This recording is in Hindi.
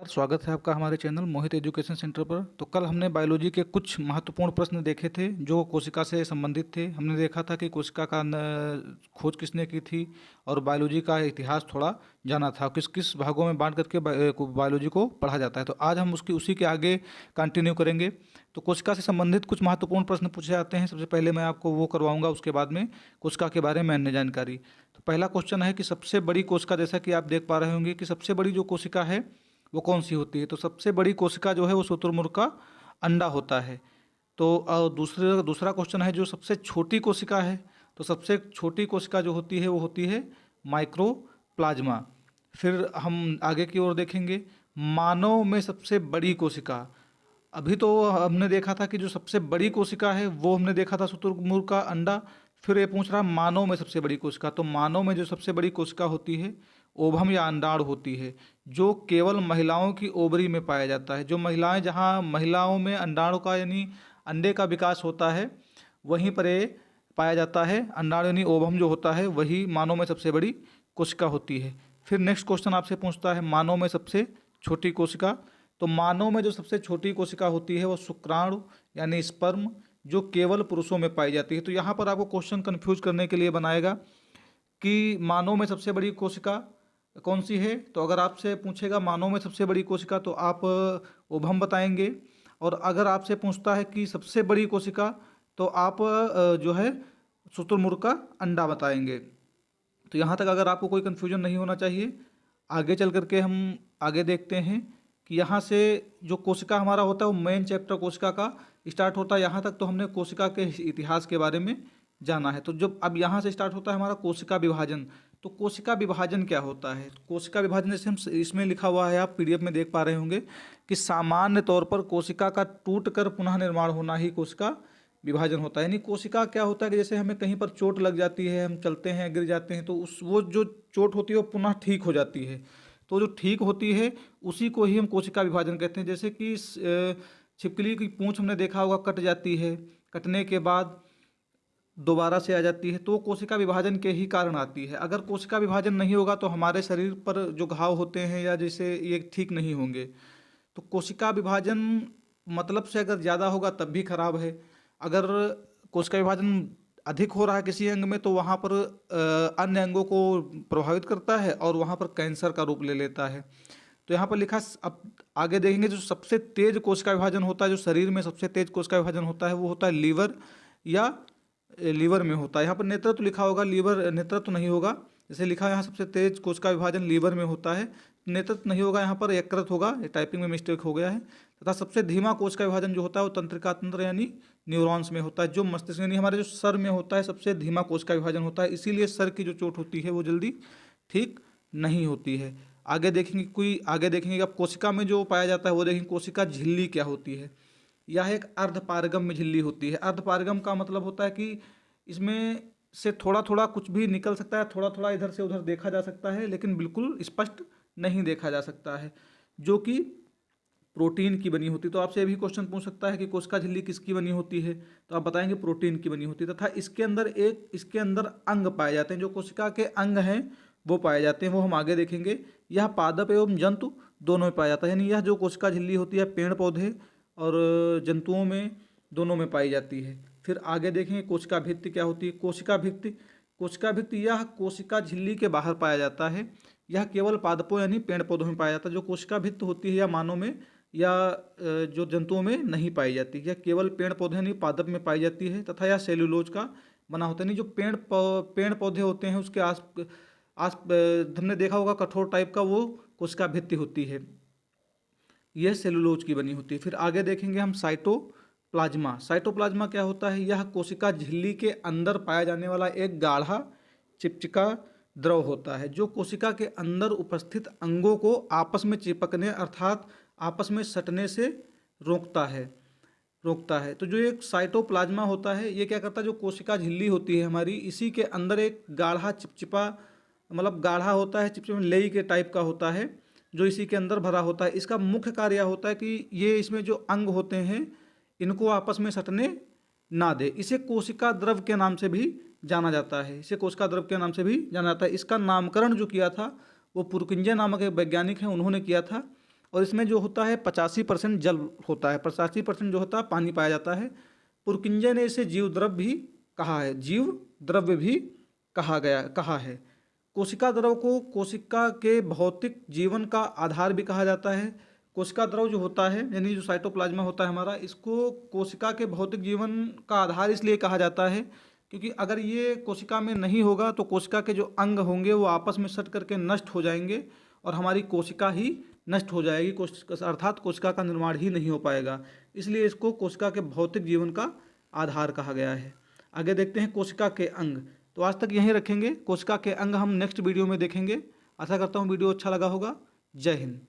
स्वागत है आपका हमारे चैनल मोहित एजुकेशन सेंटर पर। तो कल हमने बायोलॉजी के कुछ महत्वपूर्ण प्रश्न देखे थे जो कोशिका से संबंधित थे। हमने देखा था कि कोशिका का खोज किसने की थी और बायोलॉजी का इतिहास थोड़ा जाना था, किस किस भागों में बांट करके बायोलॉजी को पढ़ा जाता है। तो आज हम उसी के आगे कंटिन्यू करेंगे। तो कोशिका से संबंधित कुछ महत्वपूर्ण प्रश्न पूछे जाते हैं। सबसे पहले मैं आपको वो करवाऊंगा, उसके बाद में कोशिका के बारे में अन्य जानकारी। तो पहला क्वेश्चन है कि सबसे बड़ी कोशिका, जैसा कि आप देख पा रहे होंगे कि सबसे बड़ी जो कोशिका है वो कौन सी होती है। तो सबसे बड़ी कोशिका जो है वो शुतुरमुर्ग का अंडा होता है। तो दूसरा क्वेश्चन है जो सबसे छोटी कोशिका है। तो सबसे छोटी कोशिका जो होती है वो होती है माइक्रोप्लाज्मा। फिर हम आगे की ओर देखेंगे, मानव में सबसे बड़ी कोशिका। अभी तो हमने देखा था कि जो सबसे बड़ी कोशिका है वो हमने देखा था शुतुरमुर्ग का अंडा। फिर ये पूछ रहा मानव में सबसे बड़ी कोशिका। तो मानव में जो सबसे बड़ी कोशिका होती है ओभम या अंडाणु होती है, जो केवल महिलाओं की ओवरी में पाया जाता है। जो महिलाएं, जहां महिलाओं में अंडाणु का यानी अंडे का विकास होता है वहीं पर ये पाया जाता है। अंडाणु यानी ओभम जो होता है वही मानव में सबसे बड़ी कोशिका होती है। फिर नेक्स्ट क्वेश्चन आपसे पूछता है मानव में सबसे छोटी कोशिका। तो मानव में जो सबसे छोटी कोशिका होती है वो शुक्राणु यानी स्पर्म, जो केवल पुरुषों में पाई जाती है। तो यहाँ पर आपको क्वेश्चन कंफ्यूज करने के लिए बनाएगा कि मानव में सबसे बड़ी कोशिका कौन सी है। तो अगर आपसे पूछेगा मानव में सबसे बड़ी कोशिका तो आप ओभम बताएंगे, और अगर आपसे पूछता है कि सबसे बड़ी कोशिका तो आप जो है शुतुरमुर्ग का अंडा बताएंगे। तो यहाँ तक अगर आपको कोई कन्फ्यूजन नहीं होना चाहिए। आगे चल करके हम आगे देखते हैं कि यहाँ से जो कोशिका हमारा होता है वो मेन चैप्टर कोशिका का स्टार्ट होता है। यहाँ तक तो हमने कोशिका के इतिहास के बारे में जाना है। तो जब अब यहाँ से स्टार्ट होता है हमारा कोशिका विभाजन। तो कोशिका विभाजन क्या होता है? कोशिका विभाजन जैसे हम इसमें लिखा हुआ है, आप पीडीएफ में देख पा रहे होंगे कि सामान्य तौर पर कोशिका का टूट कर पुनः निर्माण होना ही कोशिका विभाजन होता है। यानी कोशिका क्या होता है कि जैसे हमें कहीं पर चोट लग जाती है, हम चलते हैं गिर जाते हैं, तो वो जो चोट होती है वो पुनः ठीक हो जाती है। तो जो ठीक होती है उसी को ही हम कोशिका विभाजन कहते हैं। जैसे कि छिपकली की पूंछ हमने देखा होगा कट जाती है, कटने के बाद दोबारा से आ जाती है, तो वो कोशिका विभाजन के ही कारण आती है। अगर कोशिका विभाजन नहीं होगा तो हमारे शरीर पर जो घाव होते हैं या जैसे ये ठीक नहीं होंगे। तो कोशिका विभाजन मतलब से अगर ज़्यादा होगा तब भी खराब है। अगर कोशिका विभाजन अधिक हो रहा है किसी अंग में तो वहाँ पर अन्य अंगों को प्रभावित करता है और वहाँ पर कैंसर का रूप ले लेता है। तो यहाँ पर लिखा, अब आगे देखेंगे जो सबसे तेज कोशिका विभाजन होता है, जो शरीर में सबसे तेज कोशिका विभाजन होता है वो होता है लीवर, या लीवर में होता है। यहाँ पर नेतृत्व लिखा होगा, लीवर नेतृत्व नहीं होगा। जैसे लिखा है यहाँ सबसे तेज कोशिका विभाजन लीवर में होता है, नेतृत्व नहीं होगा, यहाँ पर यकृत होगा। ये टाइपिंग में मिस्टेक हो गया है। तथा सबसे धीमा कोशिका विभाजन जो होता है वो तंत्रिका तंत्र यानी न्यूरॉन्स में होता है, जो मस्तिष्क यानी हमारे जो सर में होता है सबसे धीमा कोशिका विभाजन होता है। इसीलिए सर की जो चोट होती है वो जल्दी ठीक नहीं होती है। आगे देखेंगे अब कोशिका में जो पाया जाता है वो देखेंगे कोशिका झिल्ली क्या होती है। यह एक अर्धपारगम्य झिल्ली होती है। अर्धपारगम का मतलब होता है कि इसमें से थोड़ा थोड़ा कुछ भी निकल सकता है, थोड़ा थोड़ा इधर से उधर देखा जा सकता है, लेकिन बिल्कुल स्पष्ट नहीं देखा जा सकता है, जो कि प्रोटीन की बनी होती है। तो आपसे ये भी क्वेश्चन पूछ सकता है कि कोशिका झिल्ली किसकी बनी होती है, तो आप बताएंगे प्रोटीन की बनी होती है। तथा इसके अंदर अंग पाए जाते हैं, जो कोशिका के अंग हैं वो पाए जाते हैं, वो हम आगे देखेंगे। यह पादप एवं जंतु दोनों में पाया जाता है। यानी यह जो कोशिका झिल्ली होती है पेड़ पौधे और जंतुओं में दोनों में पाई जाती है। फिर आगे देखेंगे कोशिका भित्ति क्या होती है। कोशिका भित्ति यह कोशिका झिल्ली के बाहर पाया जाता है। यह केवल पादपों यानी पेड़ पौधों में पाया जाता है। जो कोशिका भित्ति होती है या मानव में या जो जंतुओं में नहीं पाई जाती, यह केवल पेड़ पौधे यानी पादप में पाई जाती है। तथा यह सेल्यूलोज का बना होता है। नहीं, जो पेड़ पौधे होते हैं उसके आस हमने देखा होगा कठोर टाइप का, वो कोशिका भित्ति होती है, यह सेलुलोज की बनी होती है। फिर आगे देखेंगे हम साइटोप्लाज्मा। साइटोप्लाज्मा क्या होता है? यह कोशिका झिल्ली के अंदर पाया जाने वाला एक गाढ़ा चिपचिका द्रव होता है, जो कोशिका के अंदर उपस्थित अंगों को आपस में चिपकने अर्थात आपस में सटने से रोकता है। तो जो एक साइटोप्लाज्मा होता है ये क्या करता है, जो कोशिका झिल्ली होती है हमारी, इसी के अंदर एक गाढ़ा चिपचिपा, मतलब गाढ़ा होता है, चिपचिपा लेई के टाइप का होता है, जो इसी के अंदर भरा होता है। इसका मुख्य कार्य होता है कि ये इसमें जो अंग होते हैं इनको आपस में सटने ना दे। इसे कोशिका द्रव के नाम से भी जाना जाता है। इसका नामकरण जो किया था वो पुरकिंजे नामक एक वैज्ञानिक हैं, उन्होंने किया था। और इसमें जो होता है 85% जल होता है, 85% जो होता है पानी पाया जाता है। पुरकिंजय ने इसे जीव द्रव्य भी कहा है, जीव द्रव्य भी कहा है। कोशिका द्रव को कोशिका के भौतिक जीवन का आधार भी कहा जाता है। कोशिका द्रव जो होता है यानी जो साइटोप्लाज्मा होता है हमारा, इसको कोशिका के भौतिक जीवन का आधार इसलिए कहा जाता है क्योंकि अगर ये कोशिका में नहीं होगा तो कोशिका के जो अंग होंगे वो आपस में सट करके नष्ट हो जाएंगे और हमारी कोशिका ही नष्ट हो जाएगी, अर्थात कोशिका का निर्माण ही नहीं हो पाएगा। इसलिए इसको कोशिका के भौतिक जीवन का आधार कहा गया है। आगे देखते हैं कोशिका के अंग। तो आज तक यहीं रखेंगे, कोशिका के अंग हम नेक्स्ट वीडियो में देखेंगे। आशा करता हूँ वीडियो अच्छा लगा होगा। जय हिंद।